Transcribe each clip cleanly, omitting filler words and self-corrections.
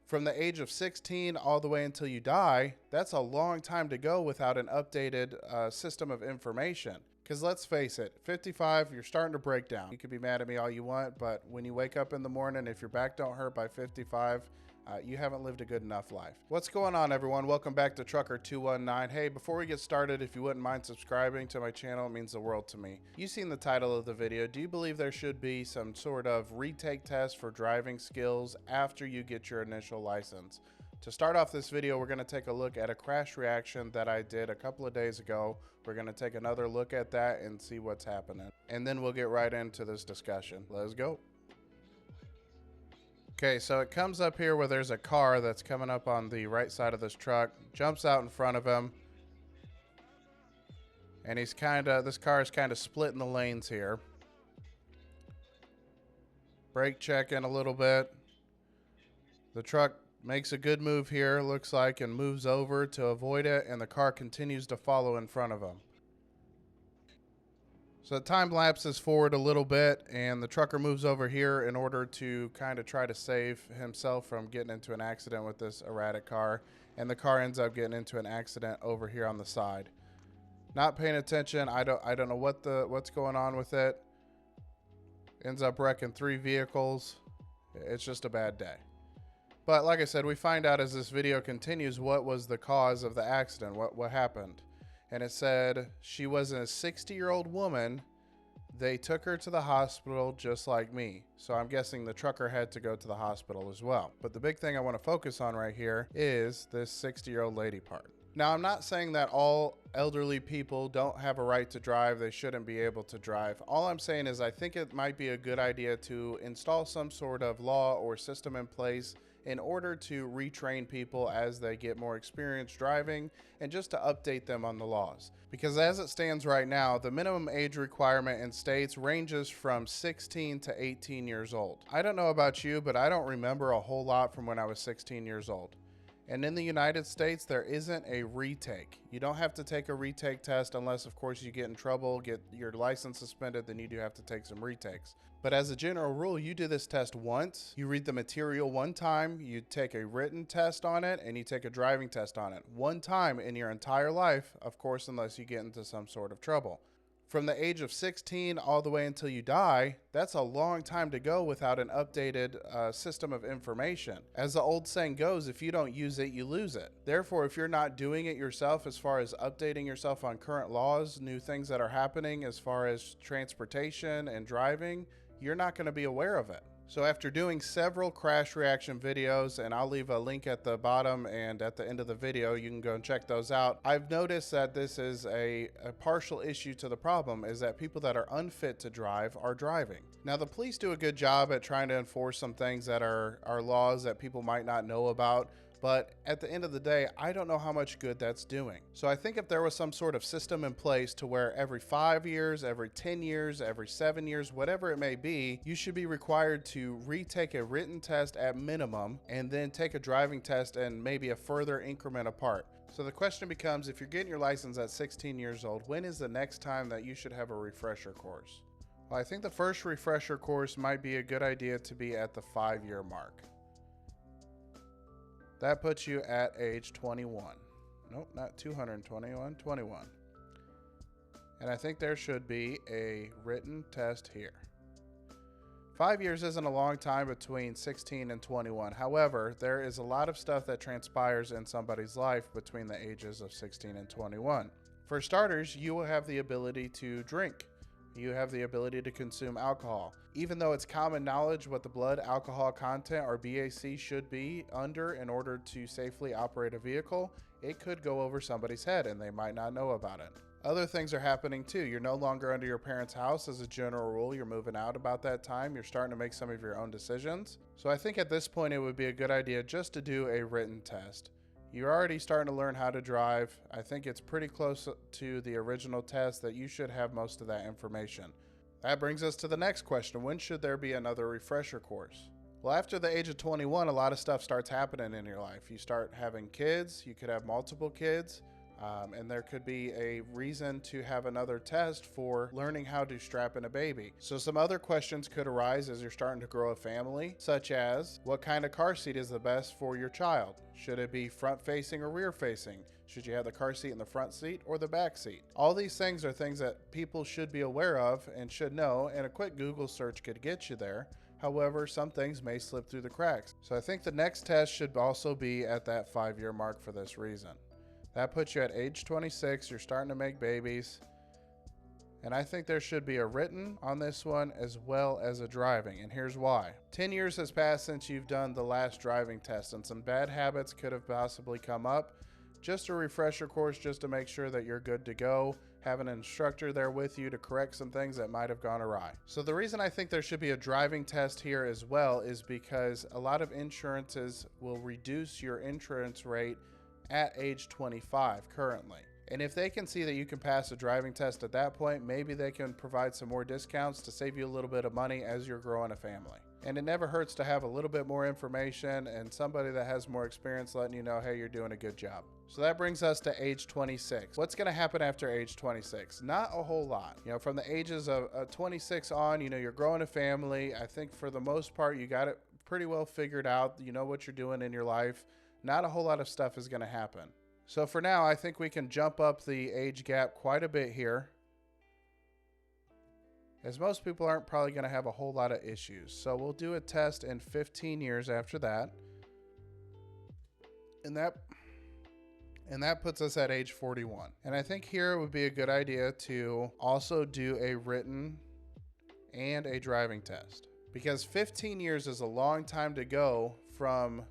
From the age of 16 all the way until you die, that's a long time to go without an updated system of information. Because let's face it, 55, you're starting to break down. You can be mad at me all you want, but when you wake up in the morning, if your back don't hurt by 55, you haven't lived a good enough life. What's going on, everyone? Welcome back to Trucker 219. Hey, before we get started, if you wouldn't mind subscribing to my channel, it means the world to me. You've seen the title of the video. Do you believe there should be some sort of retake test for driving skills after you get your initial license? To start off this video, we're going to take a look at a crash reaction that I did a couple of days ago. We're going to take another look at that and see what's happening. And then we'll get right into this discussion. Let's go. Okay, so it comes up here where there's a car that's coming up on the right side of this truck, jumps out in front of him. And this car is kind of splitting the lanes here. Brake checking a little bit. The truck makes a good move here, looks like, and moves over to avoid it, and the car continues to follow in front of him. So the time lapses forward a little bit, and the trucker moves over here in order to kind of try to save himself from getting into an accident with this erratic car, and the car ends up getting into an accident over here on the side. Not paying attention. I don't know what's going on with it. Ends up wrecking 3 vehicles. It's just a bad day. But like I said, we find out as this video continues what was the cause of the accident, what happened. And it said she was a 60-year-old woman. They took her to the hospital just like me. So I'm guessing the trucker had to go to the hospital as well. But the big thing I want to focus on right here is this 60-year-old lady part. Now, I'm not saying that all elderly people don't have a right to drive. They shouldn't be able to drive. All I'm saying is I think it might be a good idea to install some sort of law or system in place in order to retrain people as they get more experience driving and just to update them on the laws. Because as it stands right now, the minimum age requirement in states ranges from 16 to 18 years old. I don't know about you, but I don't remember a whole lot from when I was 16 years old. And in the United States, there isn't a retake. You don't have to take a retake test unless, of course, you get in trouble, get your license suspended, then you do have to take some retakes. But as a general rule, you do this test once, you read the material one time, you take a written test on it, and you take a driving test on it. One time in your entire life, of course, unless you get into some sort of trouble. From the age of 16 all the way until you die, that's a long time to go without an updated system of information. As the old saying goes, if you don't use it, you lose it. Therefore, if you're not doing it yourself as far as updating yourself on current laws, new things that are happening as far as transportation and driving, you're not going to be aware of it. So after doing several crash reaction videos, and I'll leave a link at the bottom and at the end of the video, you can go and check those out. I've noticed that this is a partial issue to the problem, is that people that are unfit to drive are driving. Now the police do a good job at trying to enforce some things that are laws that people might not know about. But at the end of the day, I don't know how much good that's doing. So I think if there was some sort of system in place to where every 5 years, every 10 years, every 7 years, whatever it may be, you should be required to retake a written test at minimum and then take a driving test and maybe a further increment apart. So the question becomes, if you're getting your license at 16 years old, when is the next time that you should have a refresher course? Well, I think the first refresher course might be a good idea to be at the 5-year mark. That puts you at age 21. Nope, not 221, 21. And I think there should be a written test here. 5 years isn't a long time between 16 and 21. However, there is a lot of stuff that transpires in somebody's life between the ages of 16 and 21. For starters, you will have the ability to drink. You have the ability to consume alcohol. Even though it's common knowledge what the blood alcohol content or BAC should be under in order to safely operate a vehicle, it could go over somebody's head and they might not know about it. Other things are happening too. You're no longer under your parents' house as a general rule. You're moving out about that time. You're starting to make some of your own decisions. So I think at this point it would be a good idea just to do a written test. You're already starting to learn how to drive. I think it's pretty close to the original test that you should have most of that information. That brings us to the next question. When should there be another refresher course? Well, after the age of 21, a lot of stuff starts happening in your life. You start having kids. You could have multiple kids. And there could be a reason to have another test for learning how to strap in a baby. So some other questions could arise as you're starting to grow a family, such as what kind of car seat is the best for your child? Should it be front facing or rear facing? Should you have the car seat in the front seat or the back seat? All these things are things that people should be aware of and should know, and a quick Google search could get you there. However, some things may slip through the cracks. So I think the next test should also be at that 5-year mark for this reason. That puts you at age 26, you're starting to make babies. And I think there should be a written on this one as well as a driving, and here's why. 10 years has passed since you've done the last driving test, and some bad habits could have possibly come up. Just a refresher course just to make sure that you're good to go. Have an instructor there with you to correct some things that might have gone awry. So the reason I think there should be a driving test here as well is because a lot of insurances will reduce your insurance rate at age 25 currently. And if they can see that you can pass a driving test at that point, maybe they can provide some more discounts to save you a little bit of money as you're growing a family. And it never hurts to have a little bit more information and somebody that has more experience letting you know, hey, you're doing a good job. So that brings us to age 26. What's going to happen after age 26? Not a whole lot. From the ages of 26 on, you're growing a family. I think for the most part, you got it pretty well figured out. You know what you're doing in your life. Not a whole lot of stuff is going to happen. So for now, I think we can jump up the age gap quite a bit here, as most people aren't probably going to have a whole lot of issues. So we'll do a test in 15 years after that. And that puts us at age 41. And I think here it would be a good idea to also do a written and a driving test, because 15 years is a long time to go from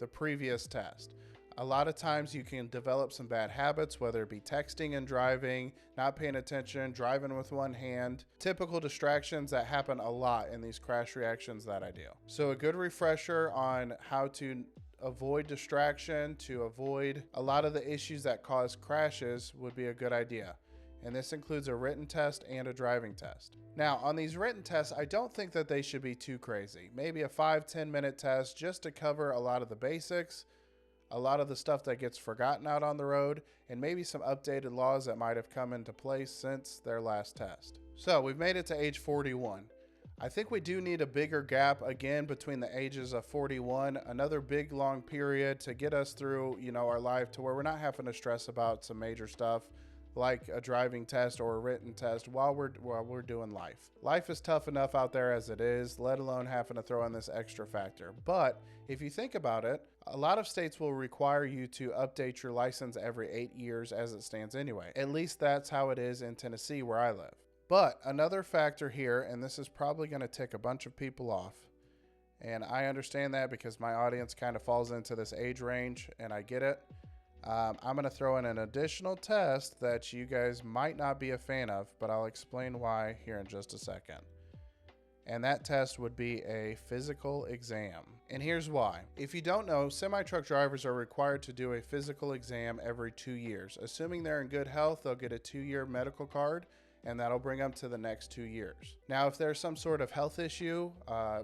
the previous test. A lot of times you can develop some bad habits, whether it be texting and driving, not paying attention, driving with one hand, typical distractions that happen a lot in these crash reactions that I do. So a good refresher on how to avoid distraction, to avoid a lot of the issues that cause crashes would be a good idea. And this includes a written test and a driving test. Now, on these written tests, I don't think that they should be too crazy. Maybe a 5-10 minute test just to cover a lot of the basics, a lot of the stuff that gets forgotten out on the road, and maybe some updated laws that might have come into place since their last test. So we've made it to age 41. I think we do need a bigger gap again between the ages of 41, another big long period to get us through, our life to where we're not having to stress about some major stuff like a driving test or a written test while we're doing life. Life is tough enough out there as it is, let alone having to throw in this extra factor. But if you think about it, a lot of states will require you to update your license every 8 years as it stands anyway. At least that's how it is in Tennessee where I live. But another factor here, and this is probably going to tick a bunch of people off, and I understand that because my audience kind of falls into this age range, and I get it. I'm going to throw in an additional test that you guys might not be a fan of, but I'll explain why here in just a second. And that test would be a physical exam. And here's why. If you don't know, semi-truck drivers are required to do a physical exam every 2 years. Assuming they're in good health, they'll get a 2-year medical card, and that'll bring them to the next 2 years. Now, if there's some sort of health issue,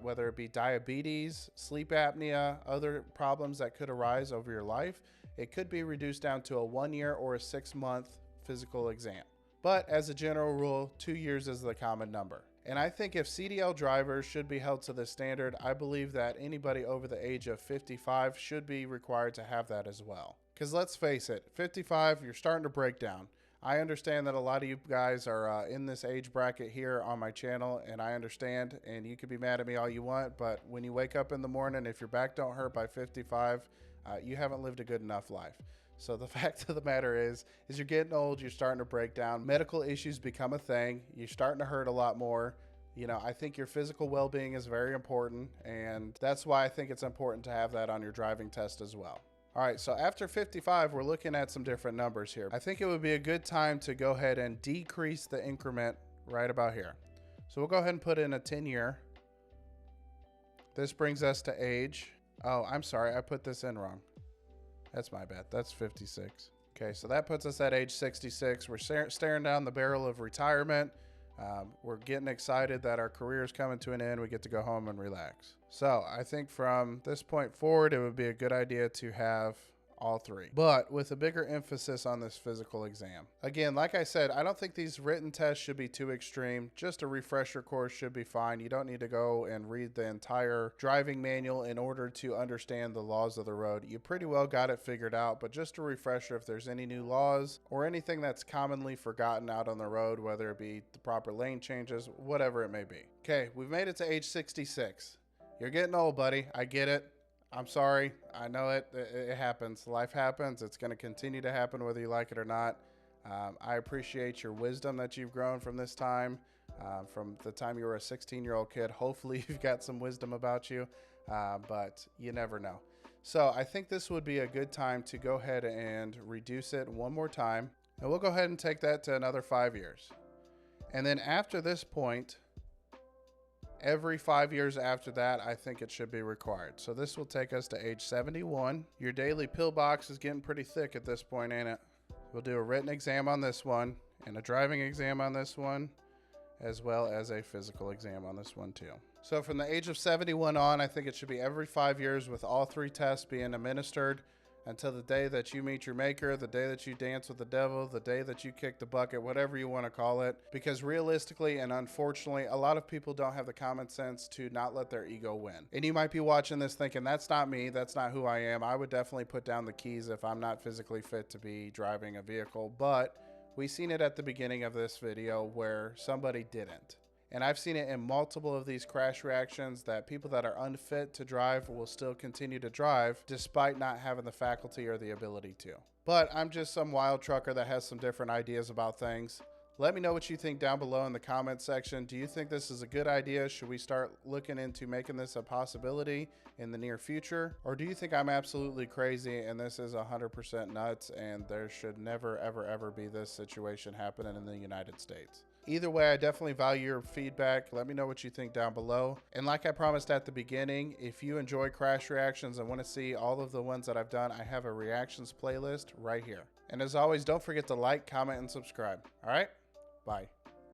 whether it be diabetes, sleep apnea, other problems that could arise over your life, it could be reduced down to a 1-year or a 6-month physical exam. But as a general rule, 2 years is the common number. And I think if CDL drivers should be held to this standard, I believe that anybody over the age of 55 should be required to have that as well. Because let's face it, 55, you're starting to break down. I understand that a lot of you guys are in this age bracket here on my channel, and I understand, and you can be mad at me all you want, but when you wake up in the morning, if your back don't hurt by 55, you haven't lived a good enough life. So the fact of the matter is you're getting old, you're starting to break down. Medical issues become a thing. You're starting to hurt a lot more. I think your physical well-being is very important, and that's why I think it's important to have that on your driving test as well. All right, so after 55, we're looking at some different numbers here. I think it would be a good time to go ahead and decrease the increment right about here. So we'll go ahead and put in a 10-year. This brings us to age. Oh, I'm sorry, I put this in wrong. That's my bad. That's 56. Okay, so that puts us at age 66. We're staring down the barrel of retirement. We're getting excited that our career is coming to an end. We get to go home and relax. So I think from this point forward, it would be a good idea to have all three, but with a bigger emphasis on this physical exam. Again, like I said, I don't think these written tests should be too extreme. Just a refresher course should be fine. You don't need to go and read the entire driving manual in order to understand the laws of the road. You pretty well got it figured out, but just a refresher if there's any new laws or anything that's commonly forgotten out on the road, whether it be the proper lane changes, whatever it may be. Okay, we've made it to age 66. You're getting old, buddy. I get it. I'm sorry. I know it happens. Life happens. It's going to continue to happen whether you like it or not. I appreciate your wisdom that you've grown from this time, from the time you were a 16-year-old kid. Hopefully you've got some wisdom about you, but you never know. So I think this would be a good time to go ahead and reduce it one more time. And we'll go ahead and take that to another 5 years. And then after this point, every 5 years after that, I think it should be required. So this will take us to age 71. Your daily pill box is getting pretty thick at this point, ain't it? We'll do a written exam on this one and a driving exam on this one, as well as a physical exam on this one too. So from the age of 71 on, I think it should be every 5 years with all three tests being administered until the day that you meet your maker, the day that you dance with the devil, the day that you kick the bucket, whatever you want to call it. Because realistically and unfortunately, a lot of people don't have the common sense to not let their ego win. And you might be watching this thinking, that's not me, that's not who I am. I would definitely put down the keys if I'm not physically fit to be driving a vehicle. But we've seen it at the beginning of this video where somebody didn't. And I've seen it in multiple of these crash reactions that people that are unfit to drive will still continue to drive despite not having the faculty or the ability to. But I'm just some wild trucker that has some different ideas about things. Let me know what you think down below in the comment section. Do you think this is a good idea? Should we start looking into making this a possibility in the near future? Or do you think I'm absolutely crazy and this is 100% nuts and there should never, ever, ever be this situation happening in the United States? Either way, I definitely value your feedback. Let me know what you think down below. And like I promised at the beginning, if you enjoy crash reactions and want to see all of the ones that I've done, I have a reactions playlist right here. And as always, don't forget to like, comment, and subscribe. All right? Bye.